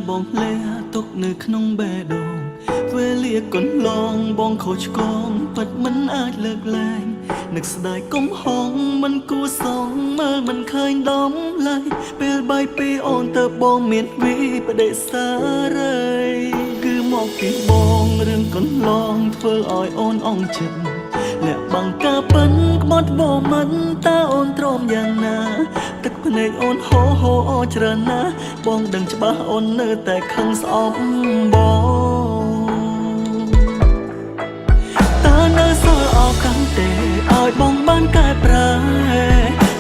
បងលែទុកនៅក្នុងបេះដូងវេលាកន្លងបងខូចឆ្គងពិតមិនអាចលើកលែងនឹកស្ដាយកំហងមិនគួរសងមើលមិនឃើញដំឡៃពេលបាយពីអូនទៅបងមានវិបដិសារីគឺមកពីបងរឿងកន្លងធ្វើឲ្យអូនអងចិត្តអ្នកបាំងការពិនក្បត់បងមិនតើអូនទ្រាំយ៉ាងណាទឹកភ្នែកអូនហូរហូរអច្រើនណាស់បងដឹងច្បាស់អូននៅតែខឹងស្អប់បងតើនៅសល់អរកាន់ទេឲ្យបងបានកែប្រែ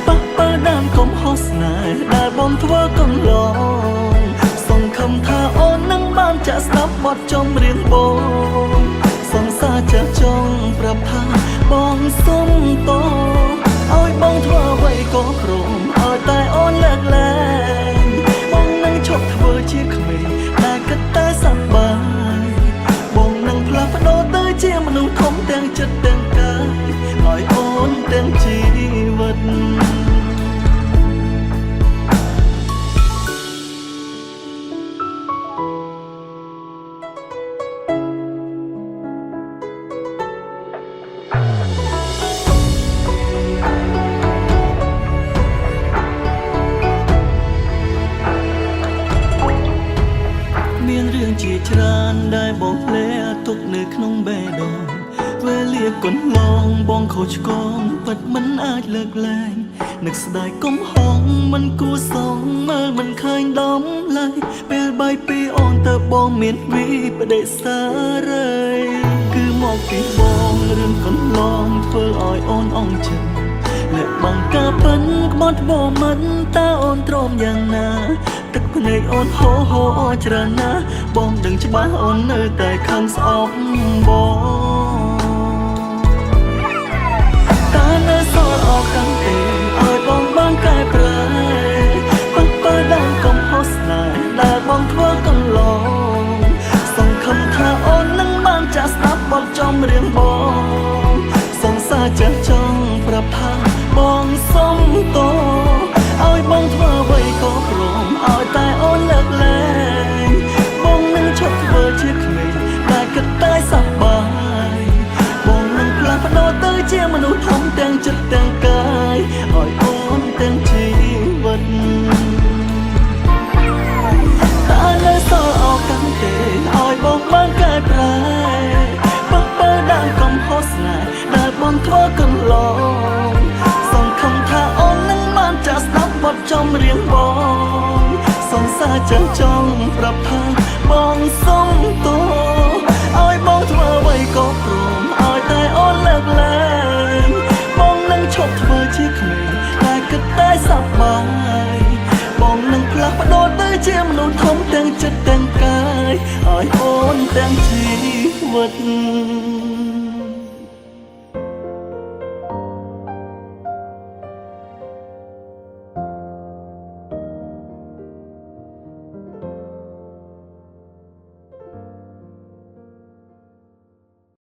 ប៉ះប៉ល់ដើមកំហុសស្នេហ៍ដែលបងធ្វើកន្លងសង្ឃឹមថាអូននឹងបានចាក់ស្ដាប់បទចម្រៀងបងសង្សារចាស់ចង់ប្រាប់ថាបងសុំតឲ្យបងធ្វើអ្វីក៏ព្រមឲ្យតែអូនលើកលែងបងនឹងឈប់ធ្វើជាក្មេងតែគិតតែសប្បាយបងនឹងផ្លាស់ប្ដូរទៅជាមនុស្សធំទាំងចិត្តទាំងកាយឲ្យអូនទាំងជីវិតមានរឿងជាច្រើនដែលបងលែទុកនៅក្នុងបេះដូងវេលាកន្លងបងខូចឆ្គងពិតមិនអាចលើកលែងនឹកស្ដាយកំហងមិនគួរសងមើលមិនឃើញដំឡៃពេលបាយពីអូនទៅបងមានវិបដិសារីគឺមកពីបងរឿងកន្លងធ្វើឲ្យអូនអងចិត្តអ្នកបាំងការពិនក្បត់បងមិនតើអូនទ្រាំយ៉ាងណាទឹកភ្នែកអូនហូរហូរច្រើនណាស់បងដឹងច្បាស់អូននៅតែខឹងស្អប់បងតើនៅសល់អរកាន់ទេឲ្យបងបានកែប្រែប៉ះប៉ល់ដល់កំហុសស្នេហ៍ដែលបងធ្វើកន្លងសង្ឃឹមថាអូននឹងបានចាក់ស្ដាប់បទចម្រៀងបងសង្សារចាស់ចង់ប្រាប់ថាបងសុំតឲ្យបងធ្វើអ្វីក៏ព្រមឲ្យតែអូនលើកលែងបងនឹងឈប់ធ្វើជាក្មេងតែគិតតែសប្បាយបងនឹងផ្លាស់ប្ដូរទៅជាមនុស្សធំទាំងចិត្តទាំងកាយឲ្យអូនទាំងជីវិតតើនៅសល់អរកាន់ទេឲ្យបងបានកែប្រែប៉ះប៉ល់ដល់កំហុសស្នេហ៍ដែលបងធ្វើកន្លងសង្ឃឹមថាអូននឹងបានចាក់ស្ដាប់បទចម្រៀងបងសង្សារចឹងចង់ប្រាប់ថាបងសុំតឲ្យបងធ្វើអ្វីក៏ព្រមឲ្យតែអូនលើកលែងបងនឹងឈប់ធ្វើជាក្មេងតែគិតតែសប្បាយបងនឹងផ្លាស់ប្ដូរទៅជាមនុស្សធំទាំងចិត្តទាំងកាយឲ្យអូនទាំងជីវិត